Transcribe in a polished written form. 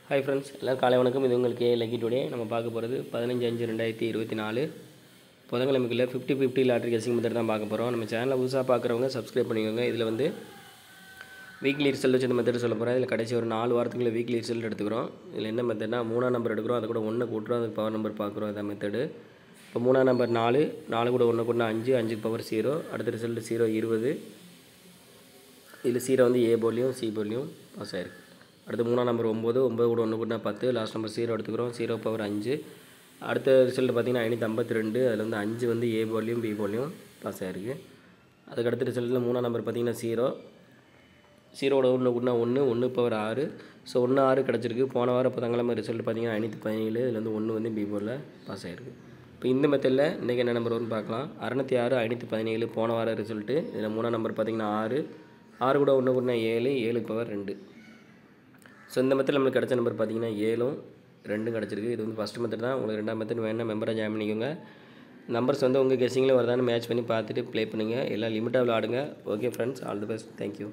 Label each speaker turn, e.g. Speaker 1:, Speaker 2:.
Speaker 1: Hi friends, எல்லோரும் காலை வணக்கம். இது உங்களுக்கு லக்கி டுடே. நம்ம பார்க்க போகிறது 15/5/2024 புதன்கிழமைக்குள்ள 50-50 லாட்ரி கெஸ்ஸிங் மெத்தட் தான் பார்க்க போகிறோம். நம்ம சேனலில் புதுசாக பார்க்குறவங்க சப்ஸ்கிரைப் பண்ணிக்கோங்க. இதில் வந்து வீக்லி ரிசல்ட் வச்சு இந்த மெத்தட் சொல்ல போகிறேன். இதில் கடைசி ஒரு 4 வாரத்துக்குள்ள வீக்லி ரிசல்ட் எடுத்துக்கிறோம். இதில் என்ன மெத்தட்னா 3ஆம் நம்பர் எடுக்கிறோம், அது கூட 1 கூட்டுறோம், அதுக்கு பவர் நம்பர் பார்க்குறோம். இதான் மெத்தடு. இப்போ 3ஆம் நம்பர் 4, 4 கூட 1 கூட்டினா 5, 5க்கு பவர் 0. அடுத்த ரிசல்ட் 0 20. இதில் 0 வந்து ஏ போர்ட்லையும் சி போர்ட்லையும் பாஸ் ஆகிருக்கு. அடுத்து 3ஆம் நம்பர் 9, 9 கூட 1 கூட்டினா 10, லாஸ்ட் நம்பர் 0 எடுத்துக்கிறோம், 0 பவர் 5. அடுத்த ரிசல்ட் பார்த்திங்கன்னா 552, அதில் வந்து 5 வந்து ஏ போர்ட்லையும் பி போர்ட்லையும் பாஸ் ஆகிருக்கு. அதுக்கு அடுத்த ரிசல்ட்டில் 3ஆம் நம்பர் பார்த்திங்கன்னா 0, 0 கூட 1 கூட்டினா 1, 1 பவர் 6. ஸோ 1 6 கிடச்சிருக்கு. போன வாரம் புதன்கிழமை ரிசல்ட் பார்த்திங்கன்னா 517, இதில் வந்து 1 வந்து பி போர்டில் பாஸ் ஆகிருக்கு. இப்போ இந்த மெத்தடில் இன்றைக்கி என்ன நம்பர் வரும்னு பார்க்கலாம். 606, 517 போன வாரம் ரிசல்ட்டு. இதில் 3ஆம் நம்பர் பார்த்திங்கன்னா 6, 6 கூட 1 கூட்டினா 7, 7க்கு பவர் 2. ஸோ இந்த மெத்தட் நம்மளுக்கு கிடச்ச நம்பர் பார்த்தீங்கன்னா 7ம் 2ம் கிடச்சிருக்கு. இது வந்து ஃபஸ்ட் மெத்தட் தான். உங்களுக்கு 2ஆம் மெத்தட் வேணால் மெம்பராக ஜாயின் பண்ணிக்கோங்க. நம்பர்ஸ் வந்து உங்கள் கெஸ்ஸிங்கில் வருதான்னு மேட்ச் பண்ணி பார்த்துட்டு ப்ளே பண்ணுங்கள். எல்லாம் லிமிட்டாக விளாடுங்க. Okay friends, all the best. Thank you.